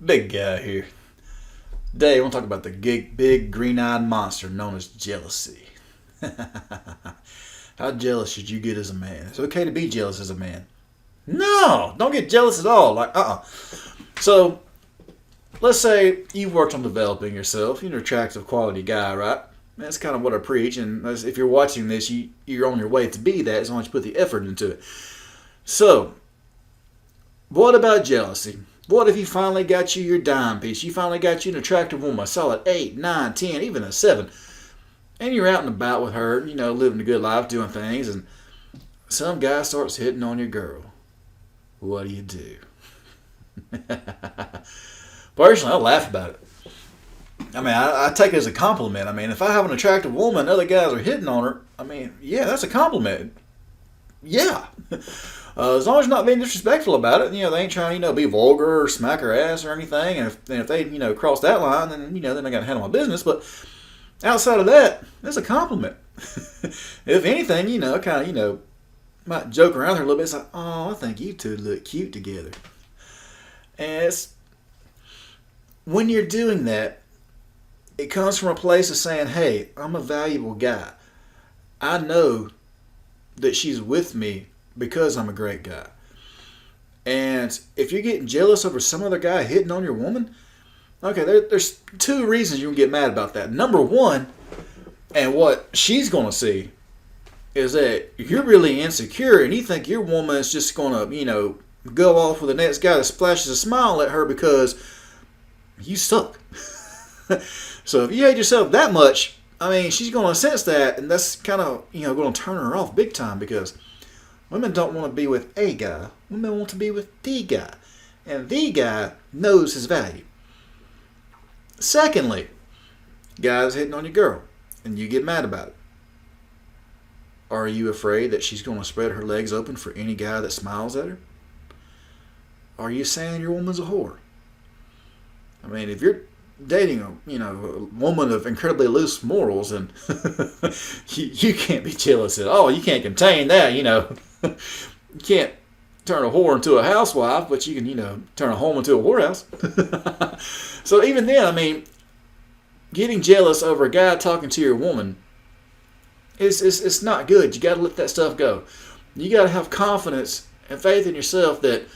Big guy here. Today, I want to talk about the big green-eyed monster known as jealousy. How jealous should you get as a man? It's okay to be jealous as a man. No, don't get jealous at all. So, let's say you've worked on developing yourself. You're an attractive, quality guy, right? That's kind of what I preach. And if you're watching this, you're on your way to be that as long as you put the effort into it. So, what about jealousy? What if you finally got you your dime piece? You finally got you an attractive woman, a solid 8, 9, 10, even a 7. And you're out and about with her, living a good life, doing things, and some guy starts hitting on your girl. What do? Personally, I laugh about it. I take it as a compliment. If I have an attractive woman, other guys are hitting on her, yeah, that's a compliment. Yeah. As long as you're not being disrespectful about it, they ain't trying to, be vulgar or smack her ass or anything. And if they, cross that line, then, then I got to handle my business. But outside of that, that's a compliment. If anything, might joke around her a little bit. It's like, oh, I think you two look cute together. And when you're doing that, it comes from a place of saying, hey, I'm a valuable guy. I know that she's with me because I'm a great guy. And if you're getting jealous over some other guy hitting on your woman, okay, there's two reasons you can get mad about that. Number one, and what she's going to see, is that you're really insecure and you think your woman is just going to, go off with the next guy that splashes a smile at her because you suck. So if you hate yourself that much, she's going to sense that, and that's kind of, going to turn her off big time because women don't want to be with a guy. Women want to be with the guy. And the guy knows his value. Secondly, guys hitting on your girl, and you get mad about it. Are you afraid that she's going to spread her legs open for any guy that smiles at her? Are you saying your woman's a whore? If you're dating a woman of incredibly loose morals, and you can't be jealous at all. You can't contain that. You can't turn a whore into a housewife, but you can turn a home into a whorehouse. So even then, getting jealous over a guy talking to your woman it's not good. You got to let that stuff go. You got to have confidence and faith in yourself that,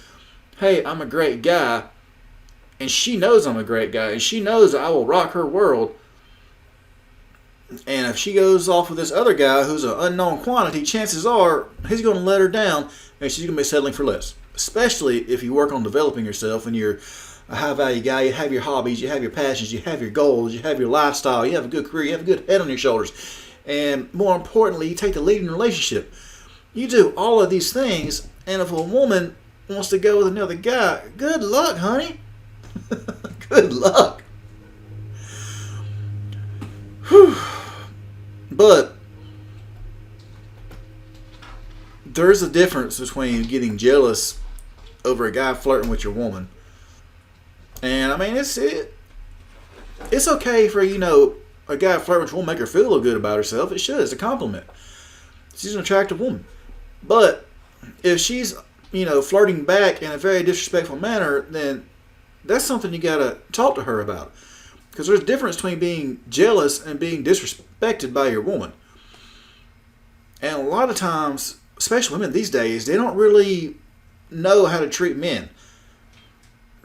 hey, I'm a great guy. And she knows I'm a great guy. And she knows I will rock her world. And if she goes off with this other guy who's an unknown quantity, chances are he's going to let her down and she's going to be settling for less. Especially if you work on developing yourself and you're a high-value guy. You have your hobbies, you have your passions, you have your goals, you have your lifestyle, you have a good career, you have a good head on your shoulders. And more importantly, you take the lead in a relationship. You do all of these things, and if a woman wants to go with another guy, good luck, honey. Good luck. Whew. But there's a difference between getting jealous over a guy flirting with your woman. And it's okay for, a guy flirting with your woman make her feel a little good about herself. It should. It's a compliment. She's an attractive woman. But if she's, flirting back in a very disrespectful manner, then that's something you got to talk to her about. Because there's a difference between being jealous and being disrespected by your woman. And a lot of times, especially women these days, they don't really know how to treat men.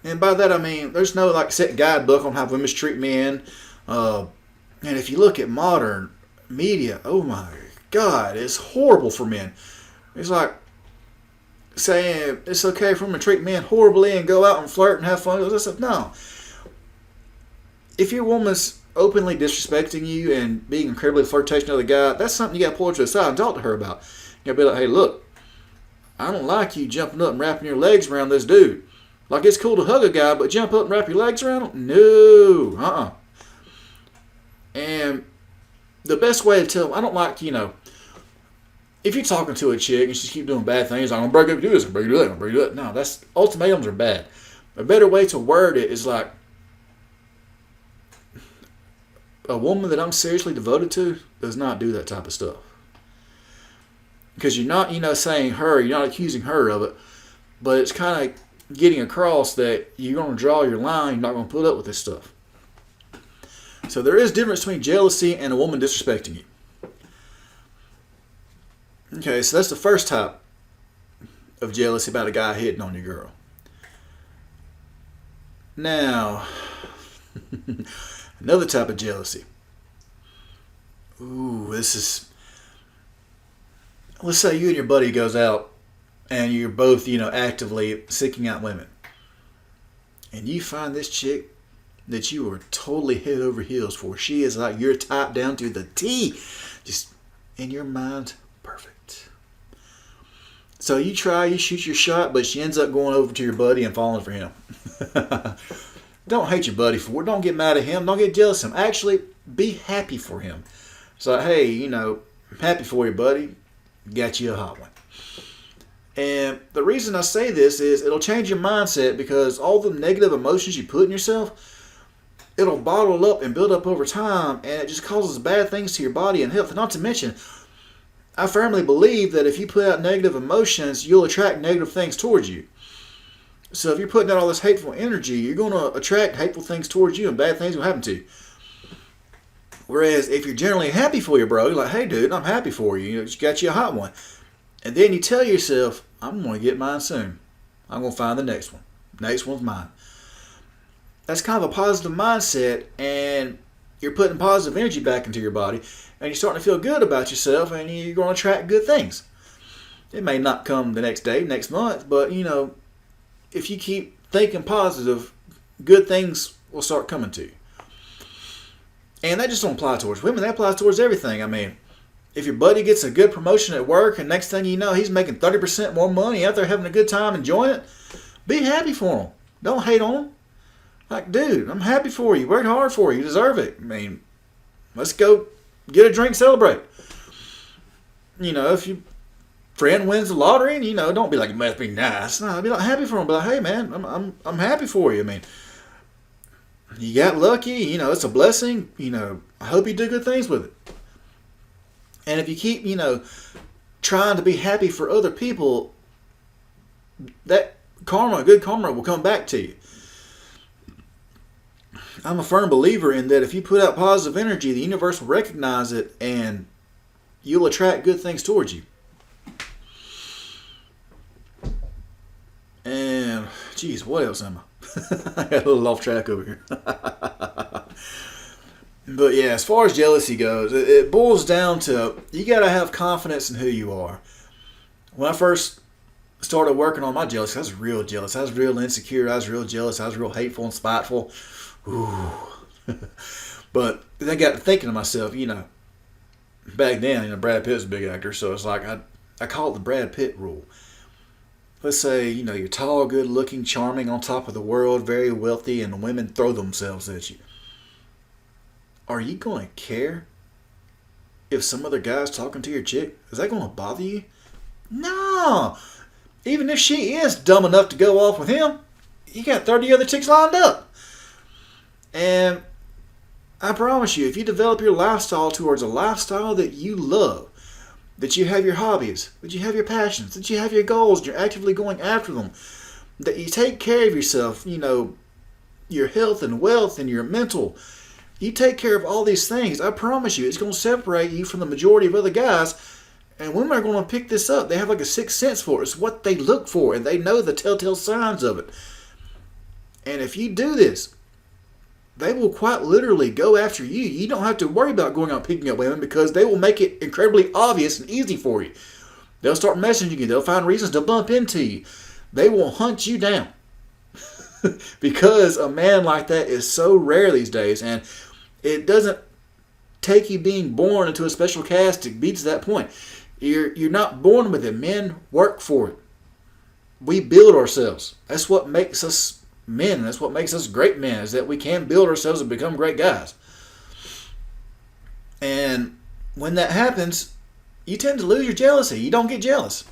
And by that I mean, there's no set guidebook on how women treat men. And if you look at modern media, oh my God, it's horrible for men. It's like saying it's okay for women to treat men horribly and go out and flirt and have fun with this stuff. No. If your woman's openly disrespecting you and being incredibly flirtatious with another guy, that's something you got to pull her to the side and talk to her about. You got to be like, hey, look, I don't like you jumping up and wrapping your legs around this dude. Like, it's cool to hug a guy, but jump up and wrap your legs around him? No. And the best way to tell them, I don't like, if you're talking to a chick and she keeps doing bad things, I'm going to break up, do this, I'm going to break you do that, I'm going to break you do that. No, that's, ultimatums are bad. A better way to word it is like, a woman that I'm seriously devoted to does not do that type of stuff. Because you're not, saying her, you're not accusing her of it, but it's kind of getting across that you're going to draw your line. You're not going to put up with this stuff. So there is a difference between jealousy and a woman disrespecting you. Okay, so that's the first type of jealousy, about a guy hitting on your girl. Now, another type of jealousy. Ooh, this is... Let's say you and your buddy goes out and you're both, actively seeking out women. And you find this chick that you are totally head over heels for. She is like your type down to the T. Just in your mind, perfect. So you shoot your shot, but she ends up going over to your buddy and falling for him. Don't hate your buddy for it. Don't get mad at him. Don't get jealous of him. Actually, be happy for him. So, hey, I'm happy for you, buddy. Got you a hot one. And the reason I say this is it'll change your mindset, because all the negative emotions you put in yourself, it'll bottle up and build up over time, and it just causes bad things to your body and health. And not to mention, I firmly believe that if you put out negative emotions, you'll attract negative things towards you. So if you're putting out all this hateful energy, you're going to attract hateful things towards you, and bad things will happen to you. Whereas if you're generally happy for you, bro, you're like, hey, dude, I'm happy for you. You got you a hot one. And then you tell yourself, I'm going to get mine soon. I'm going to find the next one. Next one's mine. That's kind of a positive mindset, and you're putting positive energy back into your body, and you're starting to feel good about yourself, and you're going to attract good things. It may not come the next day, next month, but, if you keep thinking positive, good things will start coming to you. And that just don't apply towards women. That applies towards everything. I mean, if your buddy gets a good promotion at work, and next thing you know, he's making 30% more money out there having a good time, enjoying it, be happy for him. Don't hate on him. Like, dude, I'm happy for you. Worked hard for you. You deserve it. I mean, let's go get a drink, celebrate. If your friend wins the lottery, and don't be like, it must be nice. No, be like happy for him. Be like, hey man, I'm happy for you. I mean, you got lucky. It's a blessing. I hope you do good things with it. And if you keep, trying to be happy for other people, that good karma will come back to you. I'm a firm believer in that if you put out positive energy, the universe will recognize it, and you'll attract good things towards you. And, geez, what else am I? I got a little off track over here. But yeah, as far as jealousy goes, it boils down to, you got to have confidence in who you are. When I first started working on my jealousy, I was real jealous. I was real insecure. I was real jealous. I was real hateful and spiteful. Ooh. But then I got to thinking to myself, back then, Brad Pitt was a big actor, so it's like I call it the Brad Pitt rule. Let's say, you're tall, good looking, charming, on top of the world, very wealthy, and women throw themselves at you. Are you going to care if some other guy's talking to your chick? Is that going to bother you? No. Even if she is dumb enough to go off with him, you got 30 other chicks lined up. And I promise you, if you develop your lifestyle towards a lifestyle that you love, that you have your hobbies, that you have your passions, that you have your goals, and you're actively going after them, that you take care of yourself, your health and wealth and your mental, you take care of all these things, I promise you, it's going to separate you from the majority of other guys. And women are going to pick this up. They have like a sixth sense for it. It's what they look for, and they know the telltale signs of it. And if you do this, they will quite literally go after you. You don't have to worry about going out picking up women, because they will make it incredibly obvious and easy for you. They'll start messaging you. They'll find reasons to bump into you. They will hunt you down. Because a man like that is so rare these days, and it doesn't take you being born into a special caste to be to that point. You're not born with it. Men work for it. We build ourselves. That's what makes us men. That's what makes us great men, is that we can build ourselves and become great guys. And when that happens, you tend to lose your jealousy. You don't get jealous.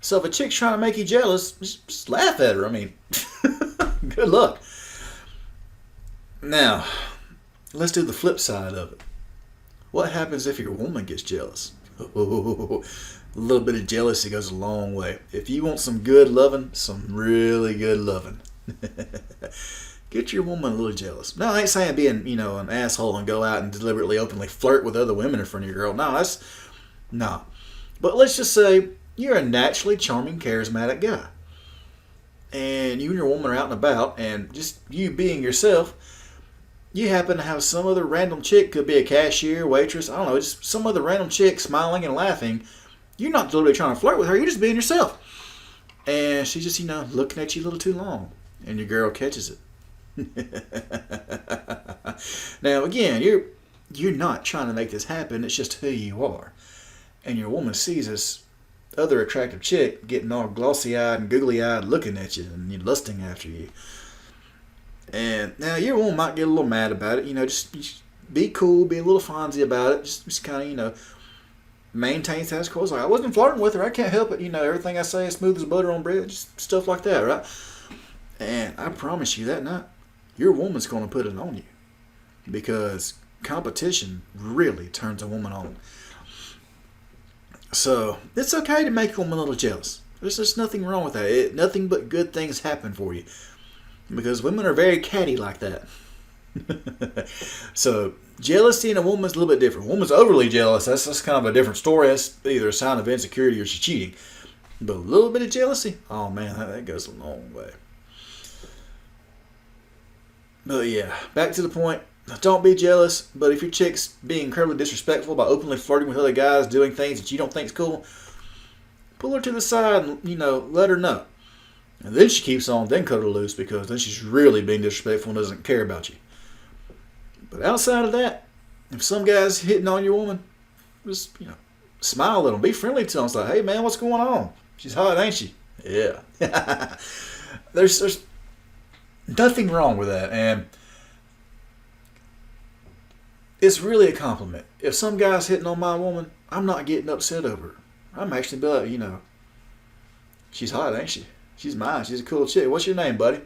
So if a chick's trying to make you jealous, just laugh at her. I mean, good luck. Now, let's do the flip side of it. What happens if your woman gets jealous? a little bit of jealousy goes a long way. If you want some good loving, some really good loving, get your woman a little jealous. No, I ain't saying being, an asshole and go out and deliberately, openly flirt with other women in front of your girl. No. But let's just say you're a naturally charming, charismatic guy. And you and your woman are out and about, and just you being yourself, you happen to have some other random chick, could be a cashier, waitress, I don't know, just some other random chick smiling and laughing. You're not deliberately trying to flirt with her, you're just being yourself. And she's just, looking at you a little too long. And your girl catches it. Now, again, you're not trying to make this happen, it's just who you are. And your woman sees this other attractive chick getting all glossy-eyed and googly-eyed looking at you and lusting after you. And now your woman might get a little mad about it. Just be cool, be a little fonzie about it. Just kind of, maintain status quo. It's like, I wasn't flirting with her. I can't help it. Everything I say is smooth as butter on bread. Just stuff like that, right? And I promise you that night, your woman's going to put it on you. Because competition really turns a woman on. So, it's okay to make a woman a little jealous. There's just nothing wrong with that. Nothing but good things happen for you. Because women are very catty like that. So, jealousy in a woman is a little bit different. A woman's overly jealous, that's kind of a different story. That's either a sign of insecurity or she's cheating. But a little bit of jealousy, oh man, that goes a long way. But yeah, back to the point. Don't be jealous, but if your chick's being incredibly disrespectful by openly flirting with other guys, doing things that you don't think is cool, pull her to the side and, let her know. And then she keeps on, then cut her loose, because then she's really being disrespectful and doesn't care about you. But outside of that, if some guy's hitting on your woman, just, smile at them. Be friendly to them. It's like, hey man, what's going on? She's hot, ain't she? Yeah. There's nothing wrong with that. And it's really a compliment. If some guy's hitting on my woman, I'm not getting upset over her. I'm actually be like, she's hot, ain't she? She's mine. She's a cool chick. What's your name, buddy?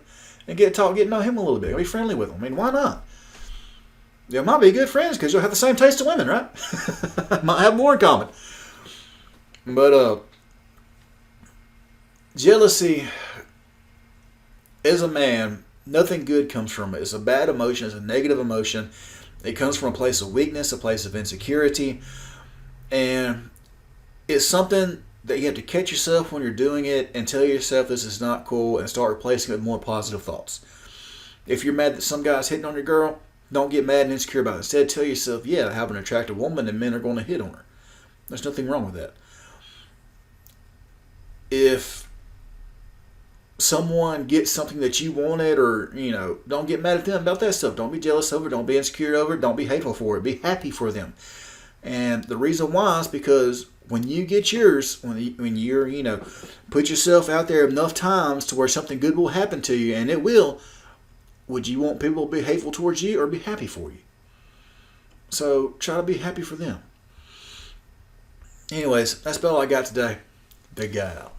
And get to know him a little bit. Be friendly with him. I mean, why not? You might be good friends because you'll have the same taste of women, right? Might have more in common. But jealousy, as a man, nothing good comes from it. It's a bad emotion. It's a negative emotion. It comes from a place of weakness, a place of insecurity. And it's something that you have to catch yourself when you're doing it and tell yourself this is not cool and start replacing it with more positive thoughts. If you're mad that some guy's hitting on your girl, don't get mad and insecure about it. Instead, tell yourself, yeah, I have an attractive woman and men are going to hit on her. There's nothing wrong with that. If someone gets something that you wanted, or, don't get mad at them about that stuff. Don't be jealous over it. Don't be insecure over it. Don't be hateful for it. Be happy for them. And the reason why is because when you get yours, when you're, put yourself out there enough times to where something good will happen to you, and it will, would you want people to be hateful towards you or be happy for you? So try to be happy for them. Anyways, that's about all I got today. Big guy out.